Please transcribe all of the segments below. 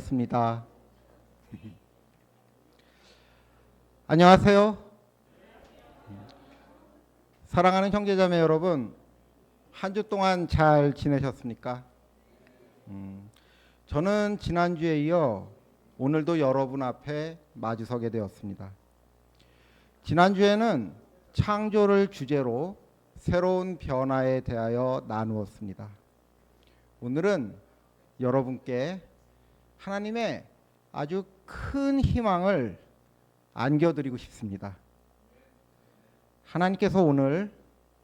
기도하겠습니다. 안녕하세요. 사랑하는 형제자매 여러분, 한 주 동안 잘 지내셨습니까? 저는 지난주에 이어 오늘도 여러분 앞에 마주서게 되었습니다. 지난주에는 창조를 주제로 새로운 변화에 대하여 나누었습니다. 오늘은 여러분께 하나님의 아주 큰 희망을 안겨드리고 싶습니다. 하나님께서 오늘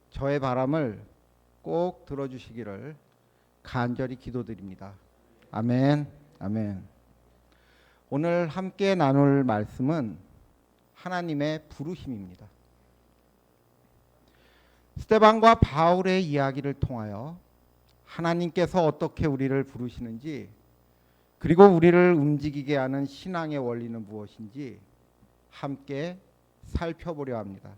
저의 바람을 꼭 들어주시기를 간절히 기도드립니다. 아멘, 아멘. 오늘 함께 나눌 말씀은 하나님의 부르심입니다. 스데반과 바울의 이야기를 통하여 하나님께서 어떻게 우리를 부르시는지, 그리고 우리를 움직이게 하는 신앙의 원리는 무엇인지 함께 살펴보려 합니다.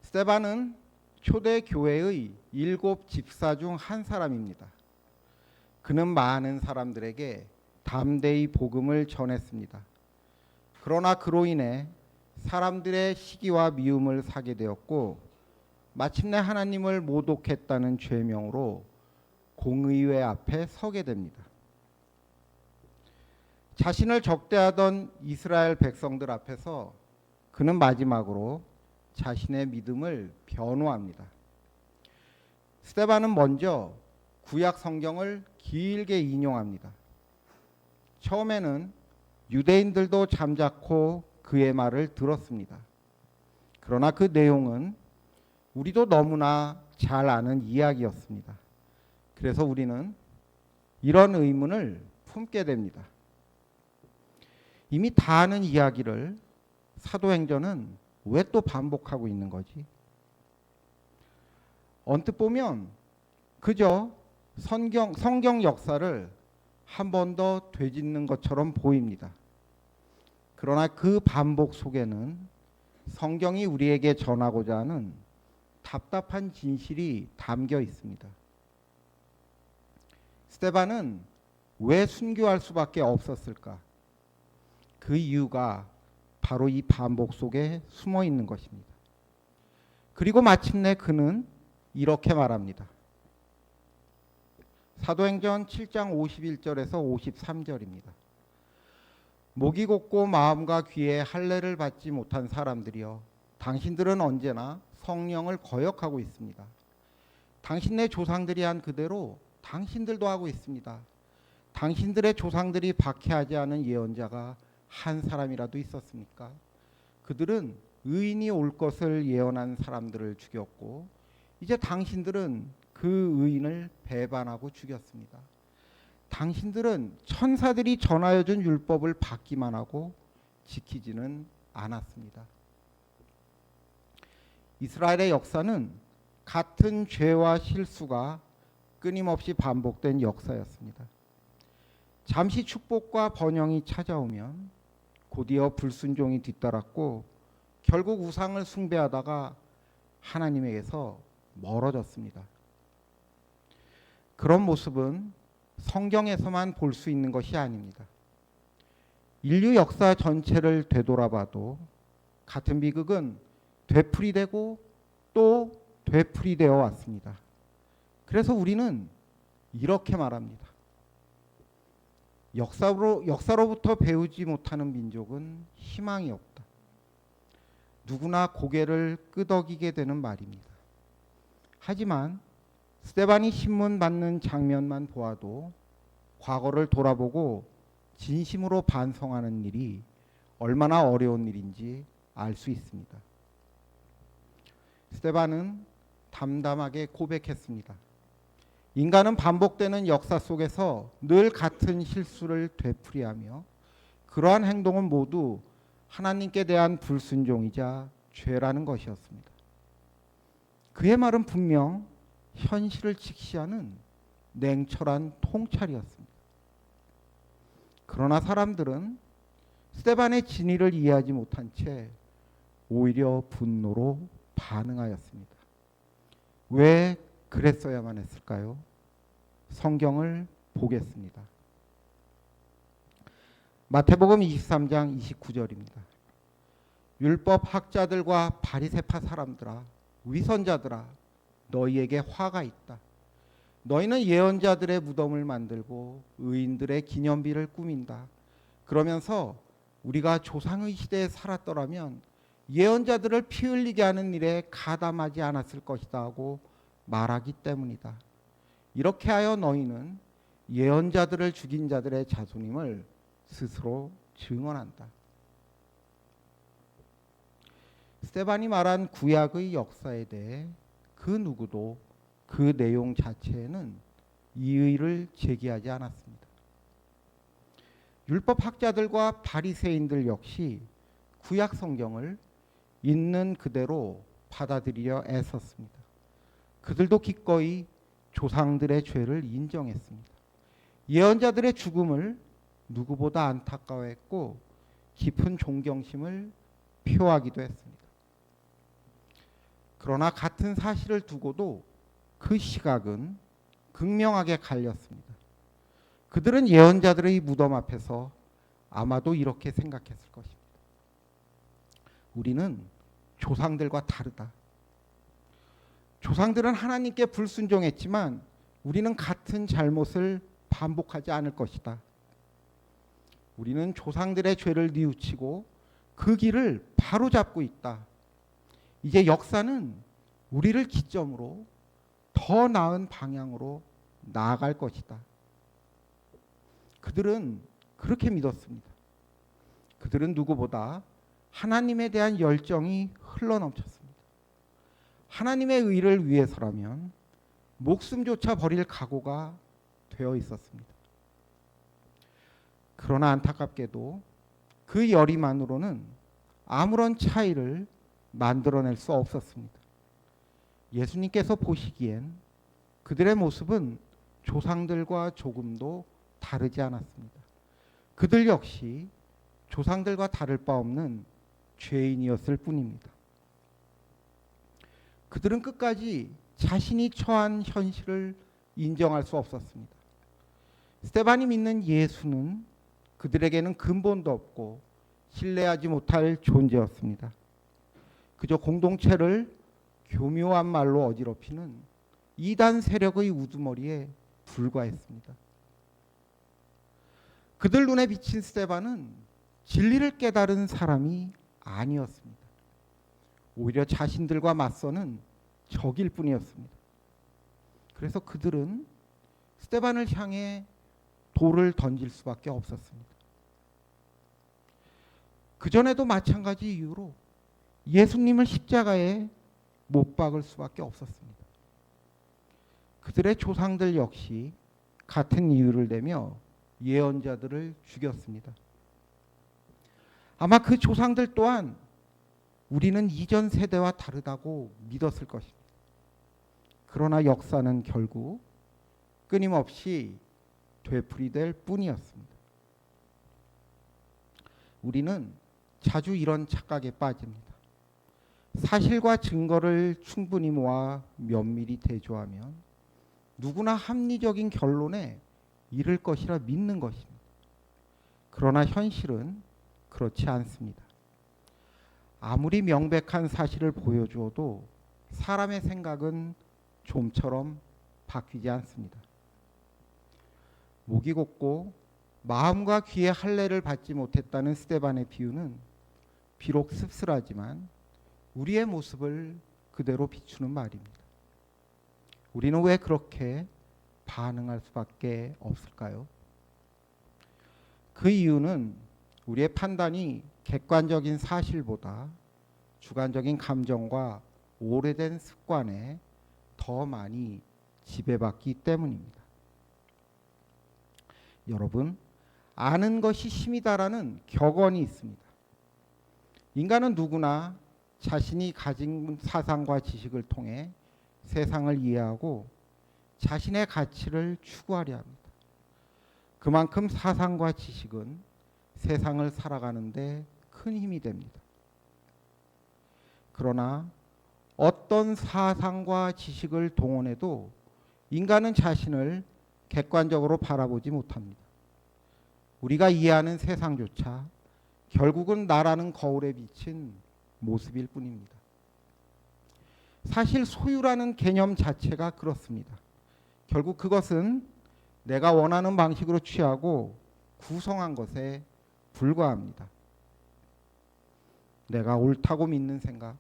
스데반은 초대 교회의 7 집사 중 한 사람입니다. 그는 많은 사람들에게 담대히 복음을 전했습니다. 그러나 그로 인해 사람들의 시기와 미움을 사게 되었고, 마침내 하나님을 모독했다는 죄명으로 공의회 앞에 서게 됩니다. 자신을 적대하던 이스라엘 백성들 앞에서 그는 마지막으로 자신의 믿음을 변호합니다. 스데반은 먼저 구약 성경을 길게 인용합니다. 처음에는 유대인들도 잠자코 그의 말을 들었습니다. 그러나 그 내용은 우리도 너무나 잘 아는 이야기였습니다. 그래서 우리는 이런 의문을 품게 됩니다. 이미 다 아는 이야기를 사도행전은 왜 또 반복하고 있는 거지? 언뜻 보면 그저 성경 역사를 한 번 더 되짚는 것처럼 보입니다. 그러나 그 반복 속에는 성경이 우리에게 전하고자 하는 답답한 진실이 담겨 있습니다. 스데반은 왜 순교할 수밖에 없었을까? 그 이유가 바로 이 반복 속에 숨어 있는 것입니다. 그리고 마침내 그는 이렇게 말합니다. 사도행전 7장 51절에서 53절입니다. 목이 곧고 마음과 귀에 할례를 받지 못한 사람들이여, 당신들은 언제나 성령을 거역하고 있습니다. 당신네 조상들이 한 그대로 당신들도 하고 있습니다. 당신들의 조상들이 박해하지 않은 예언자가 한 사람이라도 있었습니까? 그들은 의인이 올 것을 예언한 사람들을 죽였고, 이제 당신들은 그 의인을 배반하고 죽였습니다. 당신들은 천사들이 전하여 준 율법을 받기만 하고 지키지는 않았습니다. 이스라엘의 역사는 같은 죄와 실수가 끊임없이 반복된 역사였습니다. 잠시 축복과 번영이 찾아오면 곧이어 불순종이 뒤따랐고, 결국 우상을 숭배하다가 하나님에게서 멀어졌습니다. 그런 모습은 성경에서만 볼 수 있는 것이 아닙니다. 인류 역사 전체를 되돌아봐도 같은 비극은 되풀이되고 또 되풀이되어 왔습니다. 그래서 우리는 이렇게 말합니다. 역사로부터 배우지 못하는 민족은 희망이 없다. 누구나 고개를 끄덕이게 되는 말입니다. 하지만 스데반이 신문 받는 장면만 보아도 과거를 돌아보고 진심으로 반성하는 일이 얼마나 어려운 일인지 알 수 있습니다. 스데반은 담담하게 고백했습니다. 인간은 반복되는 역사 속에서 늘 같은 실수를 되풀이하며 그러한 행동은 모두 하나님께 대한 불순종이자 죄라는 것이었습니다. 그의 말은 분명 현실을 직시하는 냉철한 통찰이었습니다. 그러나 사람들은 스데반의 진위를 이해하지 못한 채 오히려 분노로 반응하였습니다. 왜 그랬어야만 했을까요? 성경을 보겠습니다. 마태복음 23장 29절입니다. 율법 학자들과 바리새파 사람들아, 위선자들아, 너희에게 화가 있다. 너희는 예언자들의 무덤을 만들고 의인들의 기념비를 꾸민다. 그러면서 우리가 조상의 시대에 살았더라면 예언자들을 피 흘리게 하는 일에 가담하지 않았을 것이다 하고 말하기 때문이다. 이렇게 하여 너희는 예언자들을 죽인 자들의 자손임을 스스로 증언한다. 스데반이 말한 구약의 역사에 대해 그 누구도 그 내용 자체에는 이의를 제기하지 않았습니다. 율법 학자들과 바리새인들 역시 구약 성경을 있는 그대로 받아들이려 애썼습니다. 그들도 기꺼이 조상들의 죄를 인정했습니다. 예언자들의 죽음을 누구보다 안타까워했고 깊은 존경심을 표하기도 했습니다. 그러나 같은 사실을 두고도 그 시각은 극명하게 갈렸습니다. 그들은 예언자들의 무덤 앞에서 아마도 이렇게 생각했을 것입니다. 우리는 조상들과 다르다. 조상들은 하나님께 불순종했지만 우리는 같은 잘못을 반복하지 않을 것이다. 우리는 조상들의 죄를 뉘우치고 그 길을 바로잡고 있다. 이제 역사는 우리를 기점으로 더 나은 방향으로 나아갈 것이다. 그들은 그렇게 믿었습니다. 그들은 누구보다 하나님에 대한 열정이 흘러넘쳤습니다. 하나님의 의를 위해서라면 목숨조차 버릴 각오가 되어 있었습니다. 그러나 안타깝게도 그 열의만으로는 아무런 차이를 만들어낼 수 없었습니다. 예수님께서 보시기엔 그들의 모습은 조상들과 조금도 다르지 않았습니다. 그들 역시 조상들과 다를 바 없는 죄인이었을 뿐입니다. 그들은 끝까지 자신이 처한 현실을 인정할 수 없었습니다. 스데반이 믿는 예수는 그들에게는 근본도 없고 신뢰하지 못할 존재였습니다. 그저 공동체를 교묘한 말로 어지럽히는 이단 세력의 우두머리에 불과했습니다. 그들 눈에 비친 스데반은 진리를 깨달은 사람이 아니었습니다. 오히려 자신들과 맞서는 적일 뿐이었습니다. 그래서 그들은 스데반을 향해 돌을 던질 수밖에 없었습니다. 그전에도 마찬가지 이유로 예수님을 십자가에 못 박을 수밖에 없었습니다. 그들의 조상들 역시 같은 이유를 대며 예언자들을 죽였습니다. 아마 그 조상들 또한 우리는 이전 세대와 다르다고 믿었을 것입니다. 그러나 역사는 결국 끊임없이 되풀이될 뿐이었습니다. 우리는 자주 이런 착각에 빠집니다. 사실과 증거를 충분히 모아 면밀히 대조하면 누구나 합리적인 결론에 이를 것이라 믿는 것입니다. 그러나 현실은 그렇지 않습니다. 아무리 명백한 사실을 보여주어도 사람의 생각은 좀처럼 바뀌지 않습니다. 목이 곧고 마음과 귀의 할례를 받지 못했다는 스데반의 비유는 비록 씁쓸하지만 우리의 모습을 그대로 비추는 말입니다. 우리는 왜 그렇게 반응할 수밖에 없을까요? 그 이유는 우리의 판단이 객관적인 사실보다 주관적인 감정과 오래된 습관에 더 많이 지배받기 때문입니다. 여러분, 아는 것이 힘이다라는 격언이 있습니다. 인간은 누구나 자신이 가진 사상과 지식을 통해 세상을 이해하고 자신의 가치를 추구하려 합니다. 그만큼 사상과 지식은 세상을 살아가는 데 큰 힘이 됩니다. 그러나 어떤 사상과 지식을 동원해도 인간은 자신을 객관적으로 바라보지 못합니다. 우리가 이해하는 세상조차 결국은 나라는 거울에 비친 모습일 뿐입니다. 사실 소유라는 개념 자체가 그렇습니다. 결국 그것은 내가 원하는 방식으로 취하고 구성한 것에 불과합니다. 내가 옳다고 믿는 생각,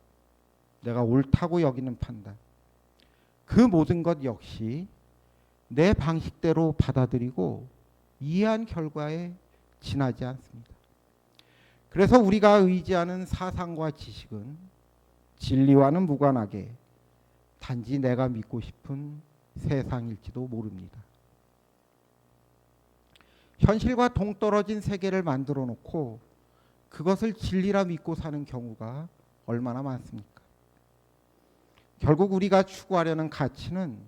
내가 옳다고 여기는 판단, 그 모든 것 역시 내 방식대로 받아들이고 이해한 결과에 지나지 않습니다. 그래서 우리가 의지하는 사상과 지식은 진리와는 무관하게 단지 내가 믿고 싶은 세상일지도 모릅니다. 현실과 동떨어진 세계를 만들어 놓고 그것을 진리라 믿고 사는 경우가 얼마나 많습니까? 결국 우리가 추구하려는 가치는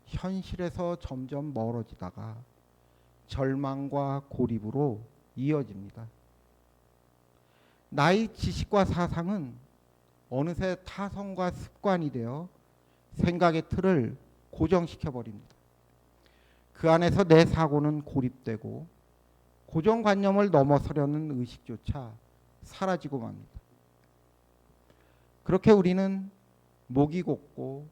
현실에서 점점 멀어지다가 절망과 고립으로 이어집니다. 나의 지식과 사상은 어느새 타성과 습관이 되어 생각의 틀을 고정시켜 버립니다. 그 안에서 내 사고는 고립되고 고정관념을 넘어서려는 의식조차 사라지고 맙니다. 그렇게 우리는 목이 곧고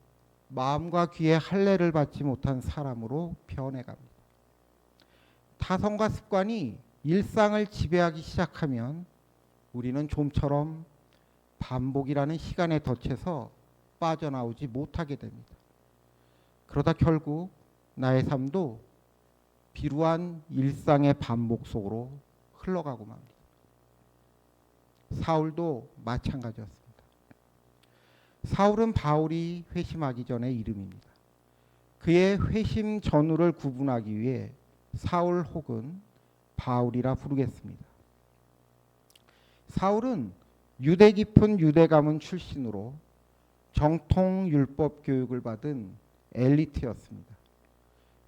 마음과 귀에 할례를 받지 못한 사람으로 변해갑니다. 타성과 습관이 일상을 지배하기 시작하면 우리는 좀처럼 반복이라는 시간에 덫에서 빠져나오지 못하게 됩니다. 그러다 결국 나의 삶도 비루한 일상의 반복 속으로 흘러가고 맙니다. 사울도 마찬가지였습니다. 사울은 바울이 회심하기 전의 이름입니다. 그의 회심 전후를 구분하기 위해 사울 혹은 바울이라 부르겠습니다. 사울은 유대 깊은 유대 가문 출신으로 정통 율법 교육을 받은 엘리트였습니다.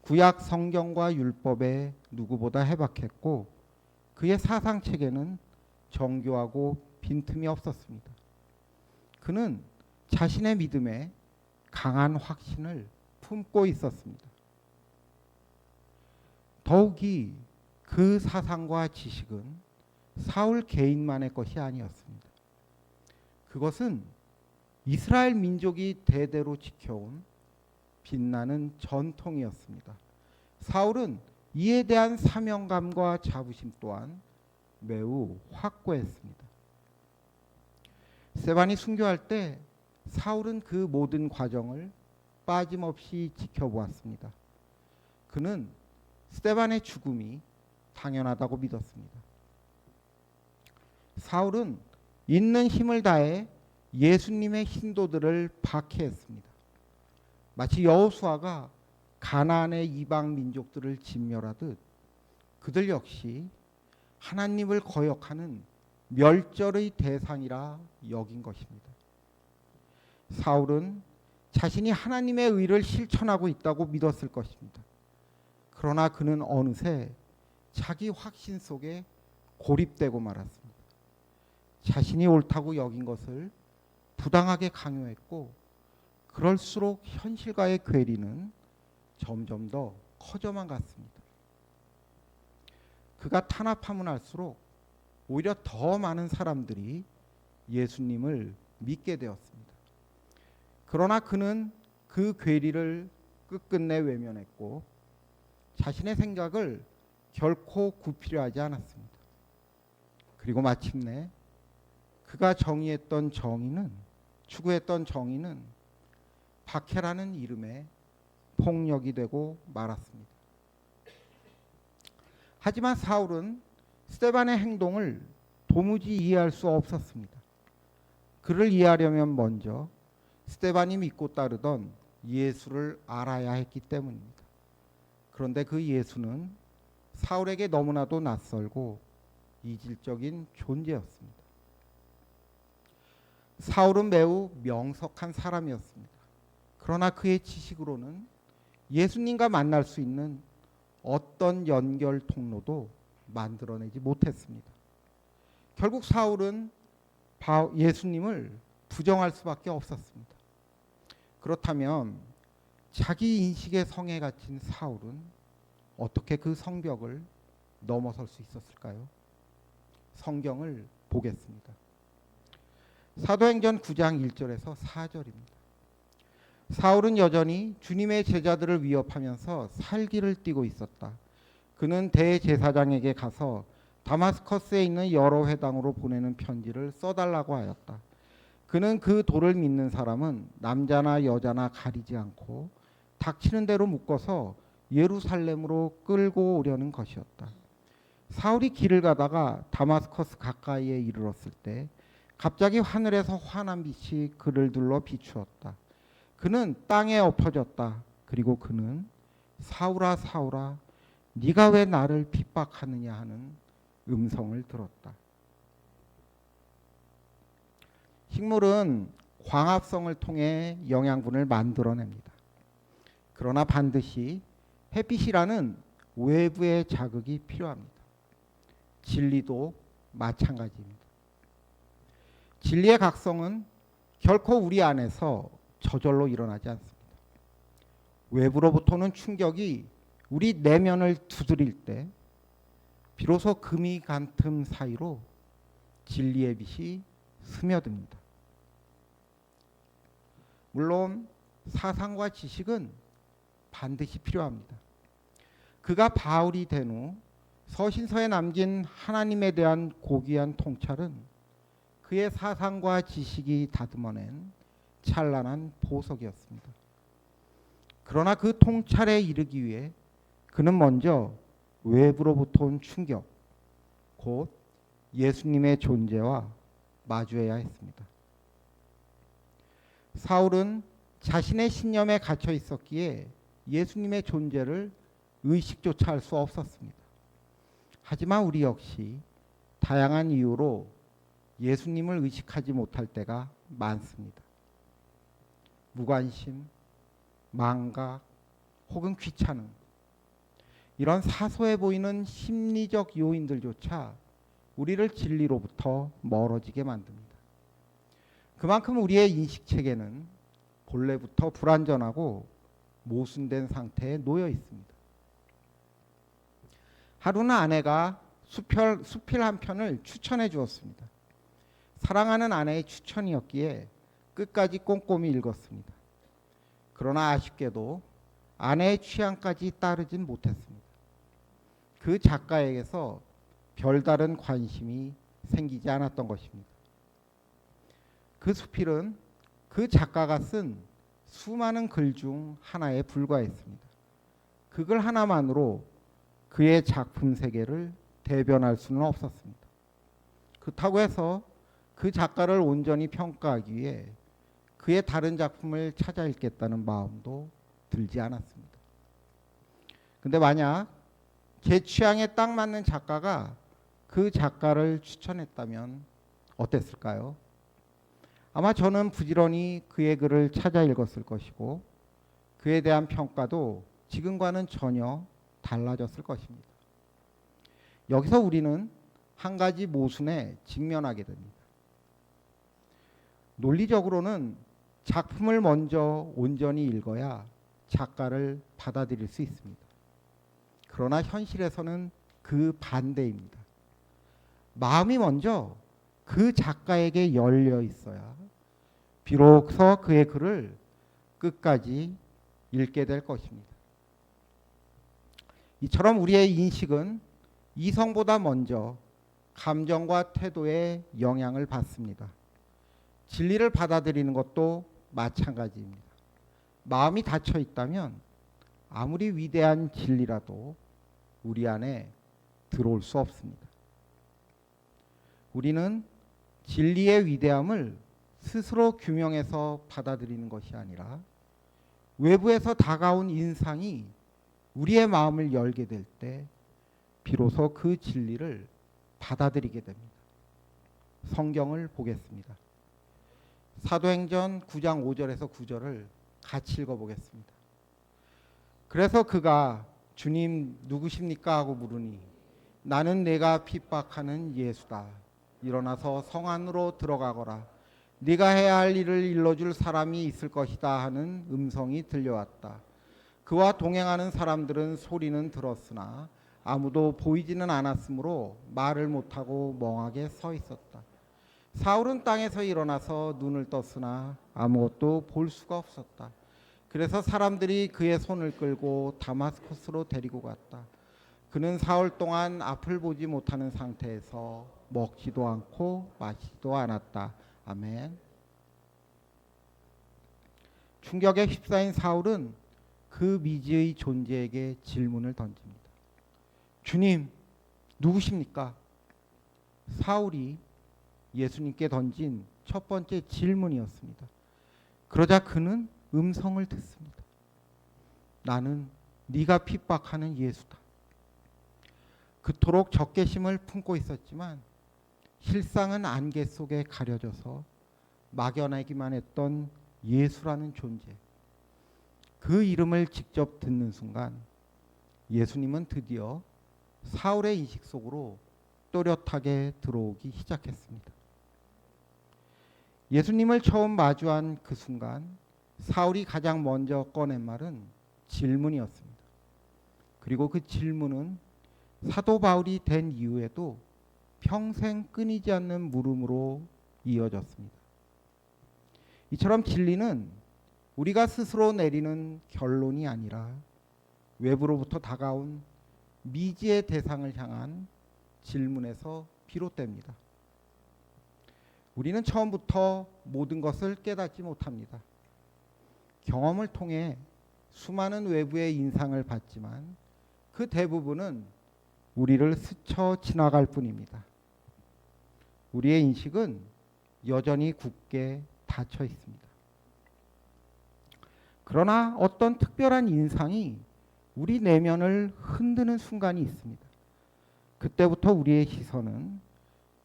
구약 성경과 율법에 누구보다 해박했고 그의 사상 체계는 정교하고 빈틈이 없었습니다. 그는 자신의 믿음에 강한 확신을 품고 있었습니다. 더욱이 그 사상과 지식은 사울 개인만의 것이 아니었습니다. 그것은 이스라엘 민족이 대대로 지켜온 빛나는 전통이었습니다. 사울은 이에 대한 사명감과 자부심 또한 매우 확고했습니다. 스데반이 순교할 때 사울은 그 모든 과정을 빠짐없이 지켜보았습니다. 그는 스데반의 죽음이 당연하다고 믿었습니다. 사울은 있는 힘을 다해 예수님의 신도들을 박해했습니다. 마치 여호수아가 가나안의 이방 민족들을 진멸하듯 그들 역시 하나님을 거역하는 멸절의 대상이라 여긴 것입니다. 사울은 자신이 하나님의 의를 실천하고 있다고 믿었을 것입니다. 그러나 그는 어느새 자기 확신 속에 고립되고 말았습니다. 자신이 옳다고 여긴 것을 부당하게 강요했고 그럴수록 현실과의 괴리는 점점 더 커져만 갔습니다. 그가 탄압하면 할수록 오히려 더 많은 사람들이 예수님을 믿게 되었습니다. 그러나 그는 그 괴리를 끝끝내 외면했고 자신의 생각을 결코 굽히려 하지 않았습니다. 그리고 마침내 그가 정의했던 정의는 추구했던 정의는 박해라는 이름의 폭력이 되고 말았습니다. 하지만 사울은 스데반의 행동을 도무지 이해할 수 없었습니다. 그를 이해하려면 먼저 스데반이 믿고 따르던 예수를 알아야 했기 때문입니다. 그런데 그 예수는 사울에게 너무나도 낯설고 이질적인 존재였습니다. 사울은 매우 명석한 사람이었습니다. 그러나 그의 지식으로는 예수님과 만날 수 있는 어떤 연결 통로도 만들어내지 못했습니다. 결국 사울은 예수님을 부정할 수밖에 없었습니다. 그렇다면 자기 인식의 성에 갇힌 사울은 어떻게 그 성벽을 넘어설 수 있었을까요? 성경을 보겠습니다. 사도행전 9장 1절에서 4절입니다. 사울은 여전히 주님의 제자들을 위협하면서 살기를 띠고 있었다. 그는 대제사장에게 가서 다마스커스에 있는 여러 회당으로 보내는 편지를 써달라고 하였다. 그는 그 도를 믿는 사람은 남자나 여자나 가리지 않고 닥치는 대로 묶어서 예루살렘으로 끌고 오려는 것이었다. 사울이 길을 가다가 다마스커스 가까이에 이르렀을 때 갑자기 하늘에서 환한 빛이 그를 둘러 비추었다. 그는 땅에 엎어졌다. 그리고 그는 사울아 사울아 네가 왜 나를 핍박하느냐 하는 음성을 들었다. 식물은 광합성을 통해 영양분을 만들어냅니다. 그러나 반드시 햇빛이라는 외부의 자극이 필요합니다. 진리도 마찬가지입니다. 진리의 각성은 결코 우리 안에서 저절로 일어나지 않습니다. 외부로부터는 충격이 우리 내면을 두드릴 때 비로소 금이 간 틈 사이로 진리의 빛이 스며듭니다. 물론 사상과 지식은 반드시 필요합니다. 그가 바울이 된 후 서신서에 남긴 하나님에 대한 고귀한 통찰은 그의 사상과 지식이 다듬어낸 찬란한 보석이었습니다. 그러나 그 통찰에 이르기 위해 그는 먼저 외부로부터 온 충격, 곧 예수님의 존재와 마주해야 했습니다. 사울은 자신의 신념에 갇혀 있었기에 예수님의 존재를 의식조차 할 수 없었습니다. 하지만 우리 역시 다양한 이유로 예수님을 의식하지 못할 때가 많습니다. 무관심, 망각, 혹은 귀찮음, 이런 사소해 보이는 심리적 요인들조차 우리를 진리로부터 멀어지게 만듭니다. 그만큼 우리의 인식체계는 본래부터 불완전하고 모순된 상태에 놓여 있습니다. 하루는 아내가 수필 한 편을 추천해 주었습니다. 사랑하는 아내의 추천이었기에 끝까지 꼼꼼히 읽었습니다. 그러나 아쉽게도 아내의 취향까지 따르진 못했습니다. 그 작가에게서 별다른 관심이 생기지 않았던 것입니다. 그 수필은 그 작가가 쓴 수많은 글 중 하나에 불과했습니다. 그 글 하나만으로 그의 작품 세계를 대변할 수는 없었습니다. 그렇다고 해서 그 작가를 온전히 평가하기 위해 그의 다른 작품을 찾아 읽겠다는 마음도 들지 않았습니다. 근데 만약 제 취향에 딱 맞는 작가가 그 작가를 추천했다면 어땠을까요? 아마 저는 부지런히 그의 글을 찾아 읽었을 것이고 그에 대한 평가도 지금과는 전혀 달라졌을 것입니다. 여기서 우리는 한 가지 모순에 직면하게 됩니다. 논리적으로는 작품을 먼저 온전히 읽어야 작가를 받아들일 수 있습니다. 그러나 현실에서는 그 반대입니다. 마음이 먼저 그 작가에게 열려 있어야 비로소 그의 글을 끝까지 읽게 될 것입니다. 이처럼 우리의 인식은 이성보다 먼저 감정과 태도에 영향을 받습니다. 진리를 받아들이는 것도 마찬가지입니다. 마음이 닫혀 있다면 아무리 위대한 진리라도 우리 안에 들어올 수 없습니다. 우리는 진리의 위대함을 스스로 규명해서 받아들이는 것이 아니라 외부에서 다가온 인상이 우리의 마음을 열게 될 때 비로소 그 진리를 받아들이게 됩니다. 성경을 보겠습니다. 사도행전 9장 5절에서 9절을 같이 읽어보겠습니다. 그래서 그가 주님 누구십니까 하고 물으니 나는 내가 핍박하는 예수다. 일어나서 성 안으로 들어가거라. 네가 해야 할 일을 일러줄 사람이 있을 것이다 하는 음성이 들려왔다. 그와 동행하는 사람들은 소리는 들었으나 아무도 보이지는 않았으므로 말을 못하고 멍하게 서 있었다. 사울은 땅에서 일어나서 눈을 떴으나 아무것도 볼 수가 없었다. 그래서 사람들이 그의 손을 끌고 다마스커스로 데리고 갔다. 그는 사흘 동안 앞을 보지 못하는 상태에서 먹지도 않고 마시지도 않았다. 아멘. 충격에 휩싸인 사울은 그 미지의 존재에게 질문을 던집니다. 주님, 누구십니까? 사울이 예수님께 던진 첫 번째 질문이었습니다. 그러자 그는 음성을 듣습니다. 나는 네가 핍박하는 예수다. 그토록 적개심을 품고 있었지만 실상은 안개 속에 가려져서 막연하기만 했던 예수라는 존재. 그 이름을 직접 듣는 순간 예수님은 드디어 사울의 인식 속으로 또렷하게 들어오기 시작했습니다. 예수님을 처음 마주한 그 순간 사울이 가장 먼저 꺼낸 말은 질문이었습니다. 그리고 그 질문은 사도 바울이 된 이후에도 평생 끊이지 않는 물음으로 이어졌습니다. 이처럼 진리는 우리가 스스로 내리는 결론이 아니라 외부로부터 다가온 미지의 대상을 향한 질문에서 비롯됩니다. 우리는 처음부터 모든 것을 깨닫지 못합니다. 경험을 통해 수많은 외부의 인상을 받지만 그 대부분은 우리를 스쳐 지나갈 뿐입니다. 우리의 인식은 여전히 굳게 닫혀 있습니다. 그러나 어떤 특별한 인상이 우리 내면을 흔드는 순간이 있습니다. 그때부터 우리의 시선은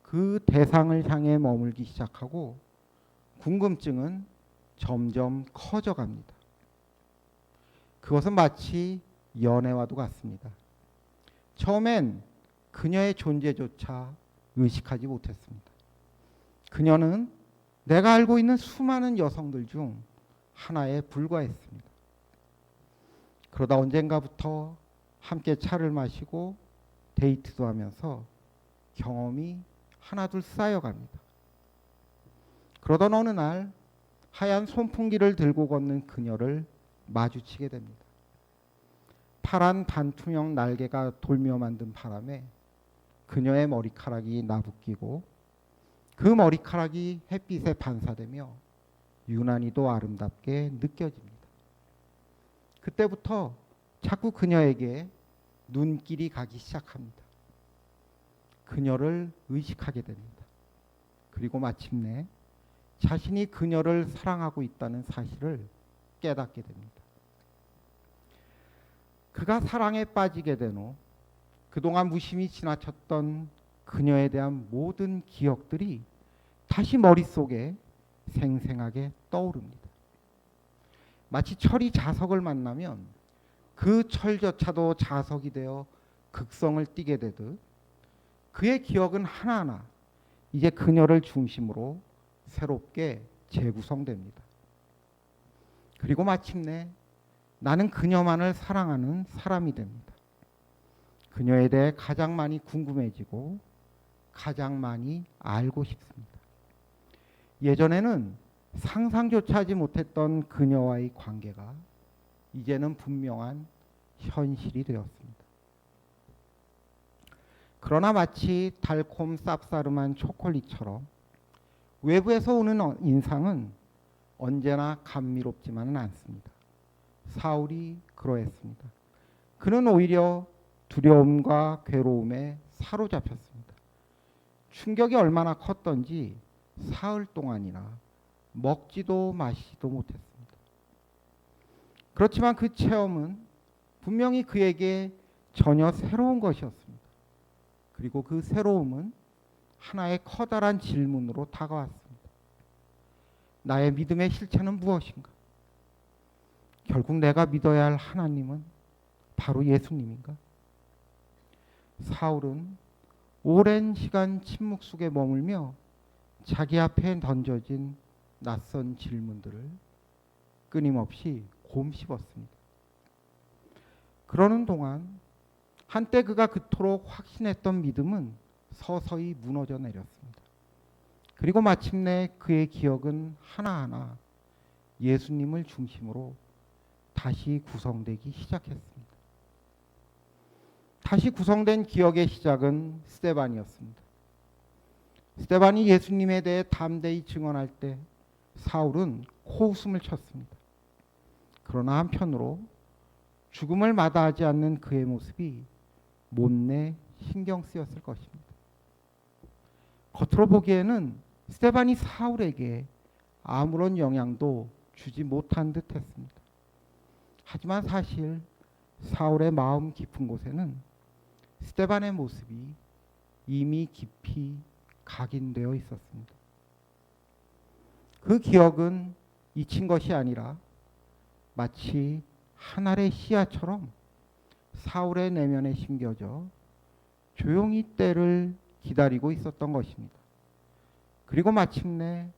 그 대상을 향해 머물기 시작하고 궁금증은 점점 커져갑니다. 그것은 마치 연애와도 같습니다. 처음엔 그녀의 존재조차 의식하지 못했습니다. 그녀는 내가 알고 있는 수많은 여성들 중 하나에 불과했습니다. 그러다 언젠가부터 함께 차를 마시고 데이트도 하면서 경험이 하나둘 쌓여갑니다. 그러던 어느 날 하얀 손풍기를 들고 걷는 그녀를 마주치게 됩니다. 파란 반투명 날개가 돌며 만든 바람에 그녀의 머리카락이 나부끼고 그 머리카락이 햇빛에 반사되며 유난히도 아름답게 느껴집니다. 그때부터 자꾸 그녀에게 눈길이 가기 시작합니다. 그녀를 의식하게 됩니다. 그리고 마침내 자신이 그녀를 사랑하고 있다는 사실을 깨닫게 됩니다. 그가 사랑에 빠지게 된 후 그동안 무심히 지나쳤던 그녀에 대한 모든 기억들이 다시 머릿속에 생생하게 떠오릅니다. 마치 철이 자석을 만나면 그 철조차도 자석이 되어 극성을 띠게 되듯 그의 기억은 하나하나 이제 그녀를 중심으로 새롭게 재구성됩니다. 그리고 마침내 나는 그녀만을 사랑하는 사람이 됩니다. 그녀에 대해 가장 많이 궁금해지고 가장 많이 알고 싶습니다. 예전에는 상상조차 하지 못했던 그녀와의 관계가 이제는 분명한 현실이 되었습니다. 그러나 마치 달콤 쌉싸름한 초콜릿처럼 외부에서 오는 인상은 언제나 감미롭지만은 않습니다. 사울이 그러했습니다. 그는 오히려 두려움과 괴로움에 사로잡혔습니다. 충격이 얼마나 컸던지 사흘 동안이나 먹지도 마시지도 못했습니다. 그렇지만 그 체험은 분명히 그에게 전혀 새로운 것이었습니다. 그리고 그 새로움은 하나의 커다란 질문으로 다가왔습니다. 나의 믿음의 실체는 무엇인가? 결국 내가 믿어야 할 하나님은 바로 예수님인가? 사울은 오랜 시간 침묵 속에 머물며 자기 앞에 던져진 낯선 질문들을 끊임없이 곰씹었습니다. 그러는 동안 한때 그가 그토록 확신했던 믿음은 서서히 무너져 내렸습니다. 그리고 마침내 그의 기억은 하나하나 예수님을 중심으로 다시 구성되기 시작했습니다. 다시 구성된 기억의 시작은 스데반이었습니다. 스데반이 예수님에 대해 담대히 증언할 때 사울은 코웃음을 쳤습니다. 그러나 한편으로 죽음을 마다하지 않는 그의 모습이 못내 신경 쓰였을 것입니다. 겉으로 보기에는 스데반이 사울에게 아무런 영향도 주지 못한 듯 했습니다. 하지만 사실 사울의 마음 깊은 곳에는 스데반의 모습이 이미 깊이 각인되어 있었습니다. 그 기억은 잊힌 것이 아니라 마치 한 알의 씨앗처럼 사울의 내면에 심겨져 조용히 때를 기다리고 있었던 것입니다. 그리고 마침내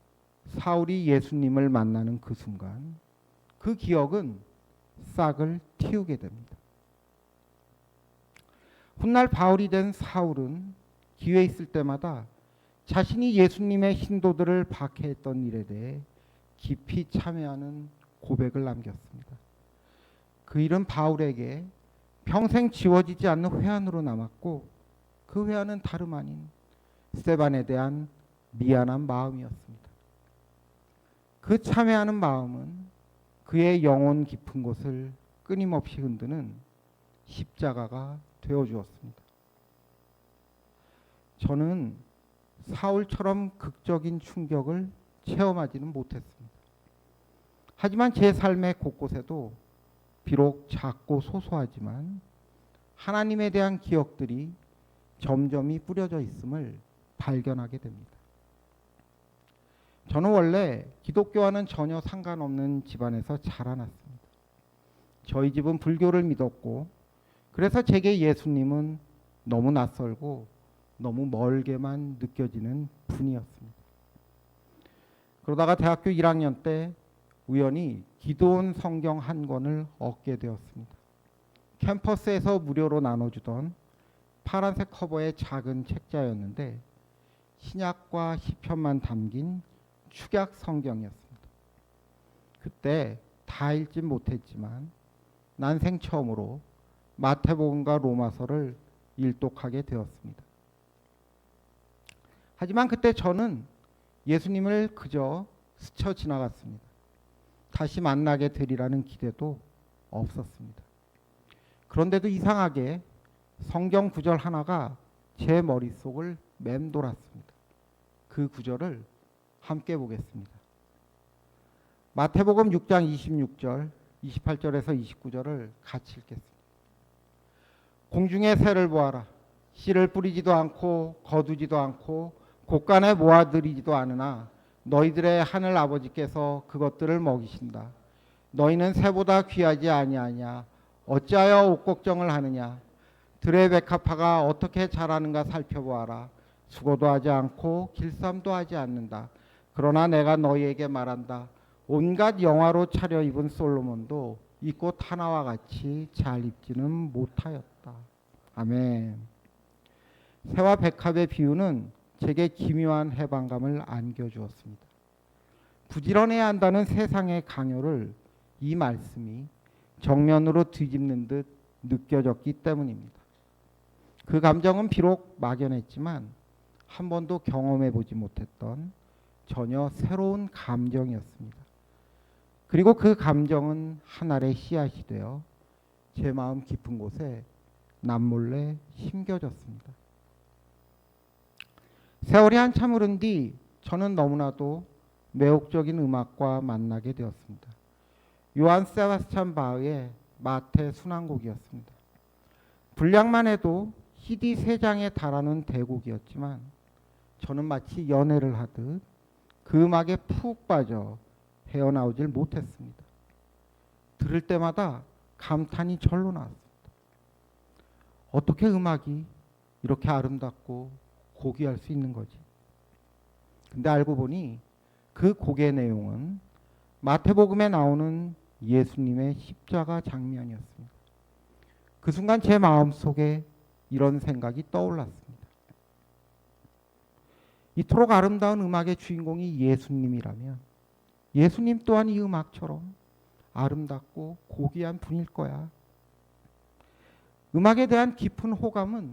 사울이 예수님을 만나는 그 순간 그 기억은 싹을 틔우게 됩니다. 훗날 바울이 된 사울은 기회 있을 때마다 자신이 예수님의 신도들을 박해했던 일에 대해 깊이 참여하는 고백을 남겼습니다. 그 일은 바울에게 평생 지워지지 않는 회한으로 남았고 그 회한은 다름 아닌 스데반에 대한 미안한 마음이었습니다. 그 참회하는 마음은 그의 영혼 깊은 곳을 끊임없이 흔드는 십자가가 되어주었습니다. 저는 사울처럼 극적인 충격을 체험하지는 못했습니다. 하지만 제 삶의 곳곳에도 비록 작고 소소하지만 하나님에 대한 기억들이 점점이 뿌려져 있음을 발견하게 됩니다. 저는 원래 기독교와는 전혀 상관없는 집안에서 자라났습니다. 저희 집은 불교를 믿었고 그래서 제게 예수님은 너무 낯설고 너무 멀게만 느껴지는 분이었습니다. 그러다가 대학교 1학년 때 우연히 기도원 성경 한 권을 얻게 되었습니다. 캠퍼스에서 무료로 나눠주던 파란색 커버의 작은 책자였는데 신약과 시편만 담긴 축약 성경이었습니다. 그때 다 읽진 못했지만 난생 처음으로 마태복음과 로마서를 일독하게 되었습니다. 하지만 그때 저는 예수님을 그저 스쳐 지나갔습니다. 다시 만나게 되리라는 기대도 없었습니다. 그런데도 이상하게 성경 구절 하나가 제 머릿속을 맴돌았습니다. 그 구절을 함께 보겠습니다. 마태복음 6장 26절, 28절에서 29절을 같이 읽겠습니다. 공중의 새를 보아라. 씨를 뿌리지도 않고 거두지도 않고 곳간에 모아들이지도 않으나 너희들의 하늘 아버지께서 그것들을 먹이신다. 너희는 새보다 귀하지 아니하냐. 어찌하여 옷 걱정을 하느냐. 들의 백합화가 어떻게 자라는가 살펴보아라. 수고도 하지 않고 길쌈도 하지 않는다. 그러나 내가 너희에게 말한다. 온갖 영화로 차려입은 솔로몬도 이 꽃 하나와 같이 잘 입지는 못하였다. 아멘. 새와 백합의 비유는 제게 기묘한 해방감을 안겨주었습니다. 부지런해야 한다는 세상의 강요를 이 말씀이 정면으로 뒤집는 듯 느껴졌기 때문입니다. 그 감정은 비록 막연했지만 한 번도 경험해 보지 못했던 전혀 새로운 감정이었습니다. 그리고 그 감정은 하늘의 씨앗이 되어 제 마음 깊은 곳에 남몰래 심겨졌습니다. 세월이 한참 흐른 뒤 저는 너무나도 매혹적인 음악과 만나게 되었습니다. 요한 세바스찬 바흐의 마태 순환곡이었습니다. 분량만 해도 CD 3장에 달하는 대곡이었지만 저는 마치 연애를 하듯 그 음악에 푹 빠져 헤어나오질 못했습니다. 들을 때마다 감탄이 절로 나왔습니다. 어떻게 음악이 이렇게 아름답고 고귀할 수 있는 거지? 근데 알고 보니 그 곡의 내용은 마태복음에 나오는 예수님의 십자가 장면이었습니다. 그 순간 제 마음속에 이런 생각이 떠올랐습니다. 이토록 아름다운 음악의 주인공이 예수님이라면 예수님 또한 이 음악처럼 아름답고 고귀한 분일 거야. 음악에 대한 깊은 호감은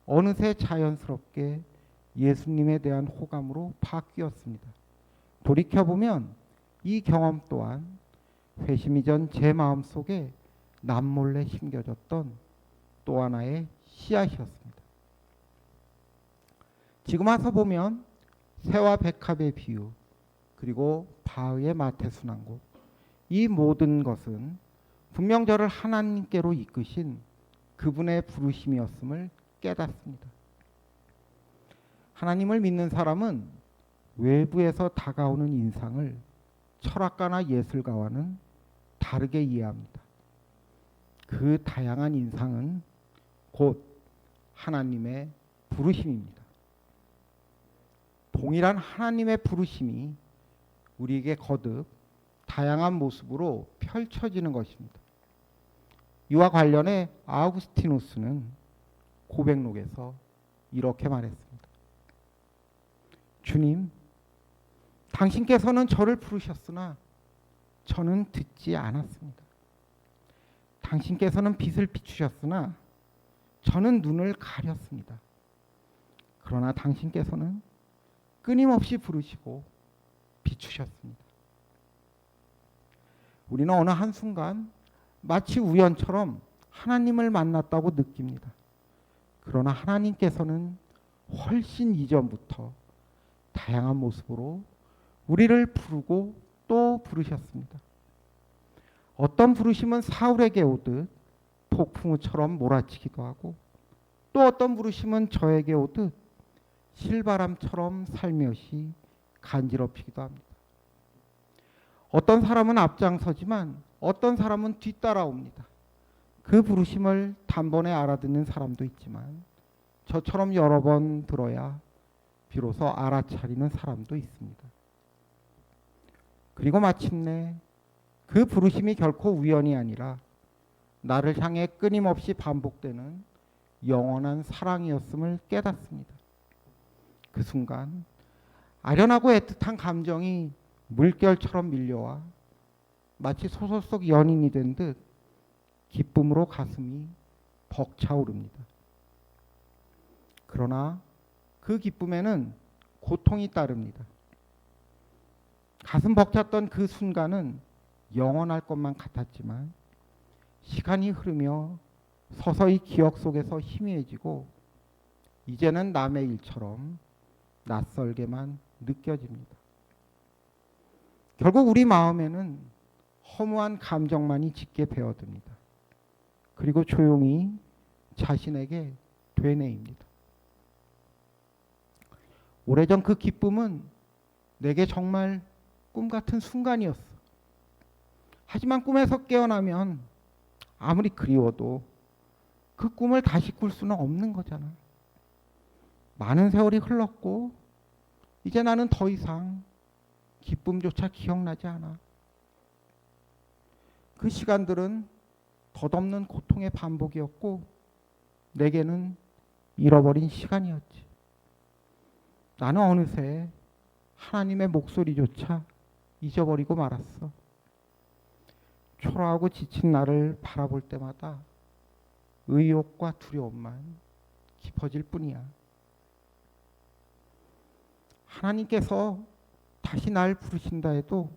어느새 자연스럽게 예수님에 대한 호감으로 바뀌었습니다. 돌이켜보면 이 경험 또한 회심이 전 제 마음속에 남몰래 심겨졌던 또 하나의 씨앗이었습니다. 지금 와서 보면 새와 백합의 비유 그리고 바흐의 마태순환곡 이 모든 것은 분명 저를 하나님께로 이끄신 그분의 부르심이었음을 깨닫습니다. 하나님을 믿는 사람은 외부에서 다가오는 인상을 철학가나 예술가와는 다르게 이해합니다. 그 다양한 인상은 곧 하나님의 부르심입니다. 동일한 하나님의 부르심이 우리에게 거듭 다양한 모습으로 펼쳐지는 것입니다. 이와 관련해 아우구스티누스는 고백록에서 이렇게 말했습니다. 주님, 당신께서는 저를 부르셨으나 저는 듣지 않았습니다. 당신께서는 빛을 비추셨으나 저는 눈을 가렸습니다. 그러나 당신께서는 끊임없이 부르시고 비추셨습니다. 우리는 어느 한순간 마치 우연처럼 하나님을 만났다고 느낍니다. 그러나 하나님께서는 훨씬 이전부터 다양한 모습으로 우리를 부르고 또 부르셨습니다. 어떤 부르심은 사울에게 오듯 폭풍우처럼 몰아치기도 하고 또 어떤 부르심은 저에게 오듯 실바람처럼 살며시 간지럽히기도 합니다. 어떤 사람은 앞장서지만 어떤 사람은 뒤따라옵니다. 그 부르심을 단번에 알아듣는 사람도 있지만 저처럼 여러 번 들어야 비로소 알아차리는 사람도 있습니다. 그리고 마침내 그 부르심이 결코 우연이 아니라 나를 향해 끊임없이 반복되는 영원한 사랑이었음을 깨닫습니다. 그 순간 아련하고 애틋한 감정이 물결처럼 밀려와 마치 소설 속 연인이 된 듯 기쁨으로 가슴이 벅차오릅니다. 그러나 그 기쁨에는 고통이 따릅니다. 가슴 벅찼던 그 순간은 영원할 것만 같았지만 시간이 흐르며 서서히 기억 속에서 희미해지고 이제는 남의 일처럼 낯설게만 느껴집니다. 결국 우리 마음에는 허무한 감정만이 짙게 배어듭니다. 그리고 조용히 자신에게 되뇌입니다. 오래전 그 기쁨은 내게 정말 꿈 같은 순간이었어. 하지만 꿈에서 깨어나면 아무리 그리워도 그 꿈을 다시 꿀 수는 없는 거잖아. 많은 세월이 흘렀고 이제 나는 더 이상 기쁨조차 기억나지 않아. 그 시간들은 덧없는 고통의 반복이었고 내게는 잃어버린 시간이었지. 나는 어느새 하나님의 목소리조차 잊어버리고 말았어. 초라하고 지친 나를 바라볼 때마다 의욕과 두려움만 깊어질 뿐이야. 하나님께서 다시 날 부르신다 해도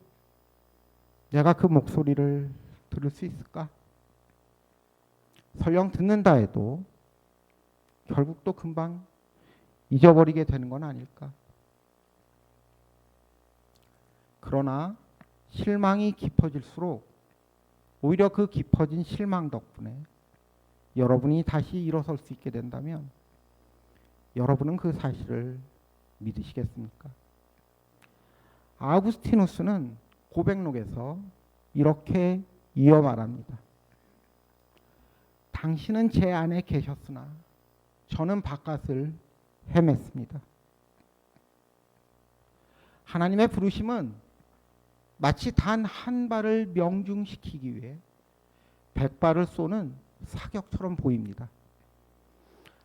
내가 그 목소리를 들을 수 있을까? 설령 듣는다 해도 결국 또 금방 잊어버리게 되는 건 아닐까? 그러나 실망이 깊어질수록 오히려 그 깊어진 실망 덕분에 여러분이 다시 일어설 수 있게 된다면 여러분은 그 사실을 믿으시겠습니까? 아우구스티누스는 고백록에서 이렇게 이어 말합니다. 당신은 제 안에 계셨으나 저는 바깥을 헤맸습니다. 하나님의 부르심은 마치 단 한 발을 명중시키기 위해 100발을 쏘는 사격처럼 보입니다.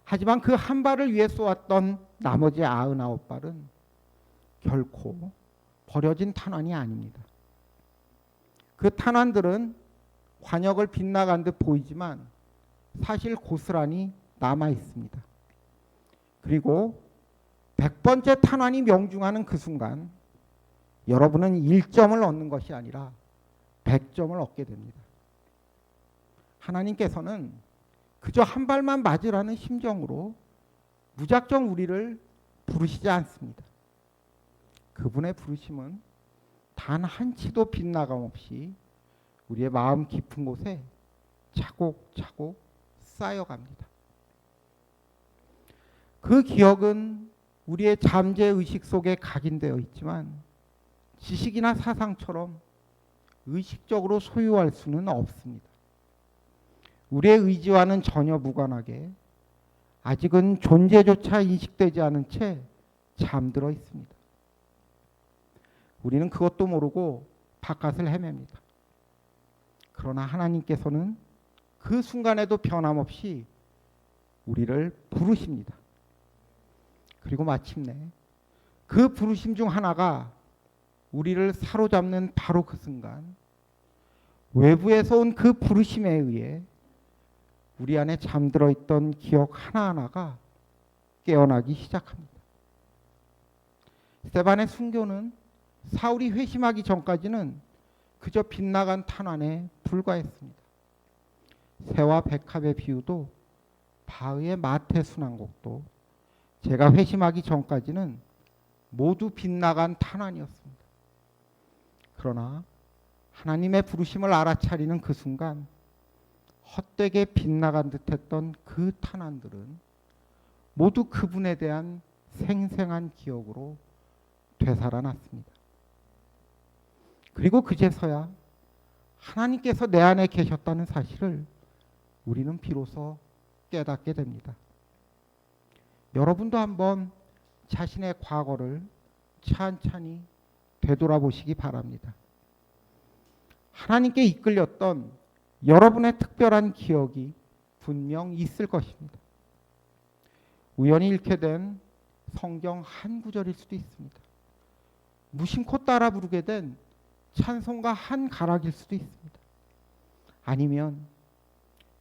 하지만 그 한 발을 위해 쏘았던 나머지 99발은 결코 버려진 탄환이 아닙니다. 그 탄환들은 관역을 빗나간 듯 보이지만 사실 고스란히 남아 있습니다. 그리고 100번째 탄환이 명중하는 그 순간 여러분은 1점을 얻는 것이 아니라 100점을 얻게 됩니다. 하나님께서는 그저 한 발만 맞으라는 심정으로 무작정 우리를 부르시지 않습니다. 그분의 부르심은 단 한 치도 빗나감 없이 우리의 마음 깊은 곳에 차곡차곡 쌓여갑니다. 그 기억은 우리의 잠재의식 속에 각인되어 있지만 지식이나 사상처럼 의식적으로 소유할 수는 없습니다. 우리의 의지와는 전혀 무관하게 아직은 존재조차 인식되지 않은 채 잠들어 있습니다. 우리는 그것도 모르고 바깥을 헤맵니다. 그러나 하나님께서는 그 순간에도 변함없이 우리를 부르십니다. 그리고 마침내 그 부르심 중 하나가 우리를 사로잡는 바로 그 순간 외부에서 온 그 부르심에 의해 우리 안에 잠들어 있던 기억 하나하나가 깨어나기 시작합니다. 스데반의 순교는 사울이 회심하기 전까지는 그저 빗나간 탄환에 불과했습니다. 새와 백합의 비유도 바흐의 마태 순환곡도 제가 회심하기 전까지는 모두 빗나간 탄환이었습니다. 그러나 하나님의 부르심을 알아차리는 그 순간 헛되게 빗나간 듯했던 그 탄환들은 모두 그분에 대한 생생한 기억으로 되살아났습니다. 그리고 그제서야 하나님께서 내 안에 계셨다는 사실을 우리는 비로소 깨닫게 됩니다. 여러분도 한번 자신의 과거를 찬찬히 되돌아보시기 바랍니다. 하나님께 이끌렸던 여러분의 특별한 기억이 분명 있을 것입니다. 우연히 읽게 된 성경 한 구절일 수도 있습니다. 무심코 따라 부르게 된 찬송가 한 가락일 수도 있습니다. 아니면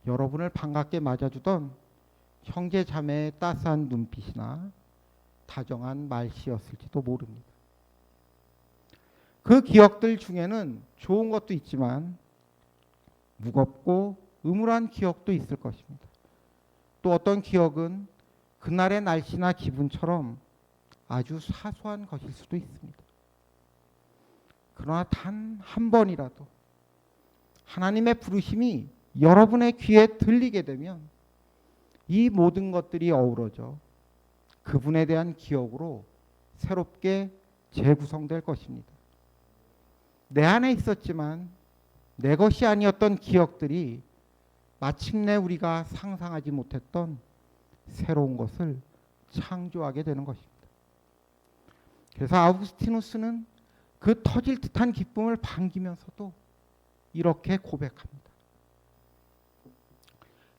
여러분을 반갑게 맞아주던 형제 자매의 따스한 눈빛이나 다정한 말씨였을지도 모릅니다. 그 기억들 중에는 좋은 것도 있지만 무겁고 음울한 기억도 있을 것입니다. 또 어떤 기억은 그날의 날씨나 기분처럼 아주 사소한 것일 수도 있습니다. 그러나 단 한 번이라도 하나님의 부르심이 여러분의 귀에 들리게 되면 이 모든 것들이 어우러져 그분에 대한 기억으로 새롭게 재구성될 것입니다. 내 안에 있었지만 내 것이 아니었던 기억들이 마침내 우리가 상상하지 못했던 새로운 것을 창조하게 되는 것입니다. 그래서 아우구스티누스는 그 터질 듯한 기쁨을 반기면서도 이렇게 고백합니다.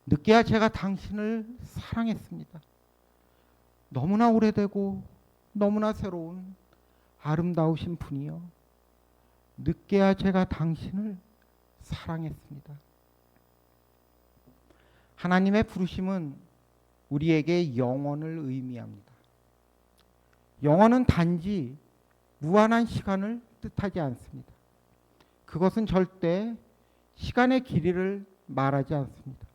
늦게야 제가 당신을 사랑했습니다. 너무나 오래되고 너무나 새로운 아름다우신 분이여, 늦게야 제가 당신을 사랑했습니다. 하나님의 부르심은 우리에게 영원을 의미합니다. 영원은 단지 무한한 시간을 뜻하지 않습니다. 그것은 절대 시간의 길이를 말하지 않습니다.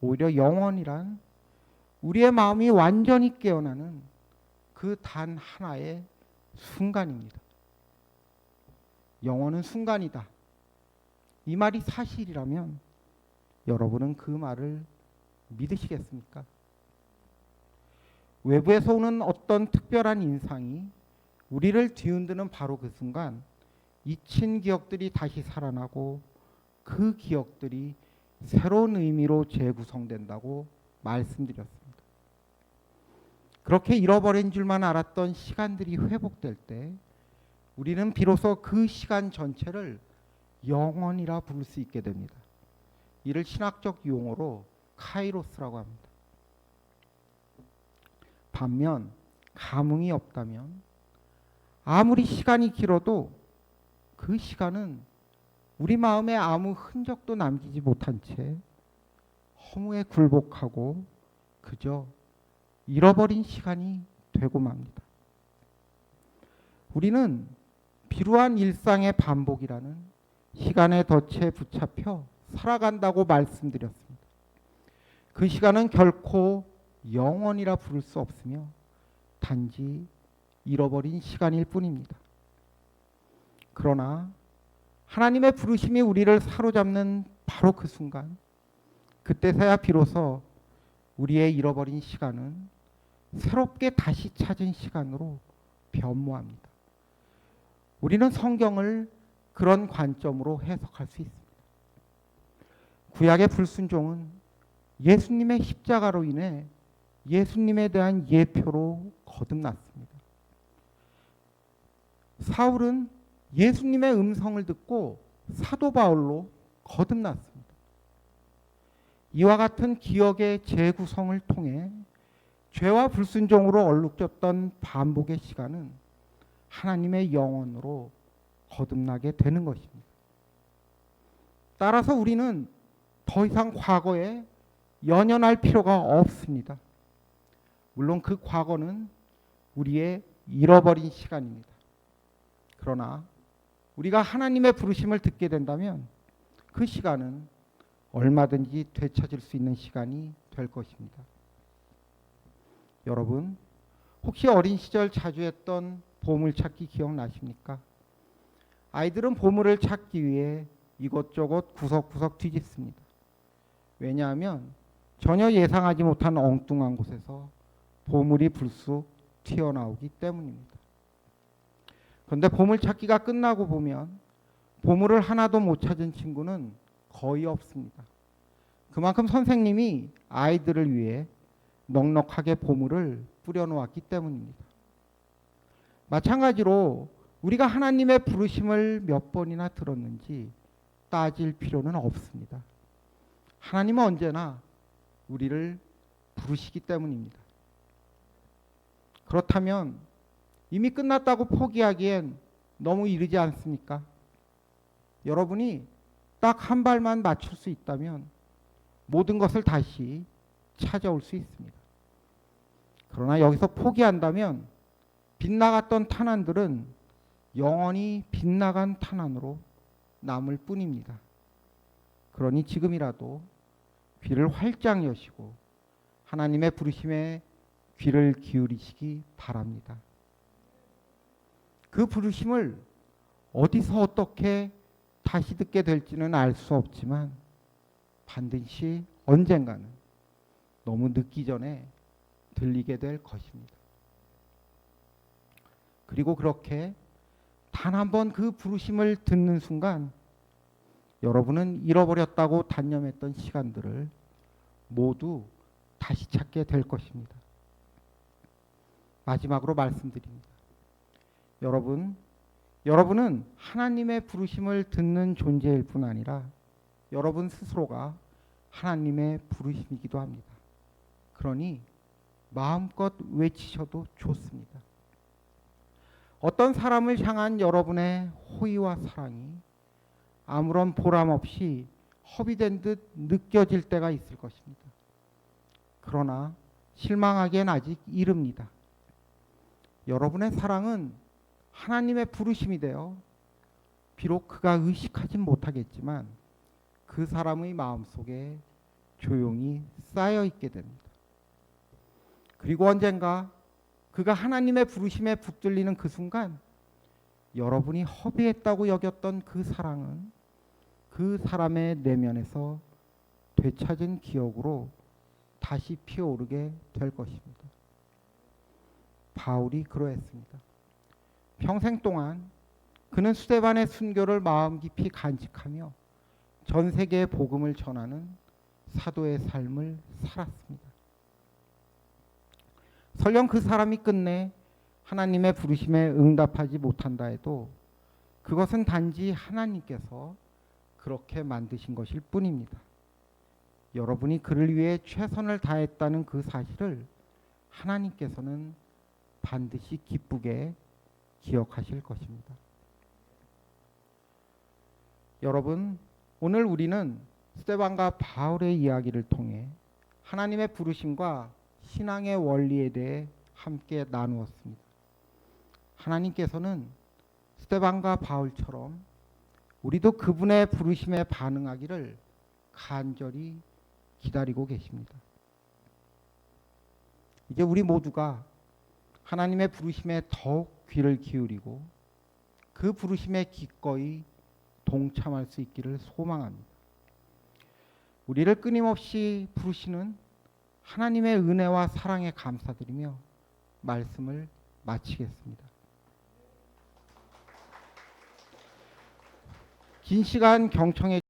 오히려 영원이란 우리의 마음이 완전히 깨어나는 그 단 하나의 순간입니다. 영원은 순간이다. 이 말이 사실이라면 여러분은 그 말을 믿으시겠습니까? 외부에서 오는 어떤 특별한 인상이 우리를 뒤흔드는 바로 그 순간 잊힌 기억들이 다시 살아나고 그 기억들이 새로운 의미로 재구성된다고 말씀드렸습니다. 그렇게 잃어버린 줄만 알았던 시간들이 회복될 때 우리는 비로소 그 시간 전체를 영원이라 부를 수 있게 됩니다. 이를 신학적 용어로 카이로스라고 합니다. 반면 감흥이 없다면 아무리 시간이 길어도 그 시간은 우리 마음에 아무 흔적도 남기지 못한 채 허무에 굴복하고 그저 잃어버린 시간이 되고 맙니다. 우리는 비루한 일상의 반복이라는 시간의 덫에 붙잡혀 살아간다고 말씀드렸습니다. 그 시간은 결코 영원이라 부를 수 없으며 단지 잃어버린 시간일 뿐입니다. 그러나 하나님의 부르심이 우리를 사로잡는 바로 그 순간, 그때서야 비로소 우리의 잃어버린 시간은 새롭게 다시 찾은 시간으로 변모합니다. 우리는 성경을 그런 관점으로 해석할 수 있습니다. 구약의 불순종은 예수님의 십자가로 인해 예수님에 대한 예표로 거듭났습니다. 사울은 예수님의 음성을 듣고 사도 바울로 거듭났습니다. 이와 같은 기억의 재구성을 통해 죄와 불순종으로 얼룩졌던 반복의 시간은 하나님의 영혼으로 거듭나게 되는 것입니다. 따라서 우리는 더 이상 과거에 연연할 필요가 없습니다. 물론 그 과거는 우리의 잃어버린 시간입니다. 그러나 우리가 하나님의 부르심을 듣게 된다면 그 시간은 얼마든지 되찾을 수 있는 시간이 될 것입니다. 여러분, 혹시 어린 시절 자주 했던 보물찾기 기억나십니까? 아이들은 보물을 찾기 위해 이것저것 구석구석 뒤집습니다. 왜냐하면 전혀 예상하지 못한 엉뚱한 곳에서 보물이 불쑥 튀어나오기 때문입니다. 그런데 보물찾기가 끝나고 보면 보물을 하나도 못 찾은 친구는 거의 없습니다. 그만큼 선생님이 아이들을 위해 넉넉하게 보물을 뿌려놓았기 때문입니다. 마찬가지로 우리가 하나님의 부르심을 몇 번이나 들었는지 따질 필요는 없습니다. 하나님은 언제나 우리를 부르시기 때문입니다. 그렇다면 이미 끝났다고 포기하기엔 너무 이르지 않습니까? 여러분이 딱 한 발만 맞출 수 있다면 모든 것을 다시 찾아올 수 있습니다. 그러나 여기서 포기한다면 빗나갔던 탄환들은 영원히 빗나간 탄환으로 남을 뿐입니다. 그러니 지금이라도 귀를 활짝 여시고 하나님의 부르심에 귀를 기울이시기 바랍니다. 그 부르심을 어디서 어떻게 다시 듣게 될지는 알 수 없지만 반드시 언젠가는 너무 늦기 전에 들리게 될 것입니다. 그리고 그렇게 단 한 번 그 부르심을 듣는 순간 여러분은 잃어버렸다고 단념했던 시간들을 모두 다시 찾게 될 것입니다. 마지막으로 말씀드립니다. 여러분은 하나님의 부르심을 듣는 존재일 뿐 아니라 여러분 스스로가 하나님의 부르심이기도 합니다. 그러니 마음껏 외치셔도 좋습니다. 어떤 사람을 향한 여러분의 호의와 사랑이 아무런 보람 없이 허비된 듯 느껴질 때가 있을 것입니다. 그러나 실망하기엔 아직 이릅니다. 여러분의 사랑은 하나님의 부르심이 되어 비록 그가 의식하진 못하겠지만 그 사람의 마음속에 조용히 쌓여 있게 됩니다. 그리고 언젠가 그가 하나님의 부르심에 붙들리는 그 순간 여러분이 허비했다고 여겼던 그 사랑은 그 사람의 내면에서 되찾은 기억으로 다시 피어오르게 될 것입니다. 바울이 그러했습니다. 평생 동안 그는 스데반의 순교를 마음 깊이 간직하며 전 세계에 복음을 전하는 사도의 삶을 살았습니다. 설령 그 사람이 끝내 하나님의 부르심에 응답하지 못한다 해도 그것은 단지 하나님께서 그렇게 만드신 것일 뿐입니다. 여러분이 그를 위해 최선을 다했다는 그 사실을 하나님께서는 반드시 기쁘게 기억하실 것입니다. 여러분, 오늘 우리는 스데반과 바울의 이야기를 통해 하나님의 부르심과 신앙의 원리에 대해 함께 나누었습니다. 하나님께서는 스데반과 바울처럼 우리도 그분의 부르심에 반응하기를 간절히 기다리고 계십니다. 이제 우리 모두가 하나님의 부르심에 더욱 귀를 기울이고 그 부르심에 기꺼이 동참할 수 있기를 소망합니다. 우리를 끊임없이 부르시는 하나님의 은혜와 사랑에 감사드리며 말씀을 마치겠습니다. 긴 시간 경청해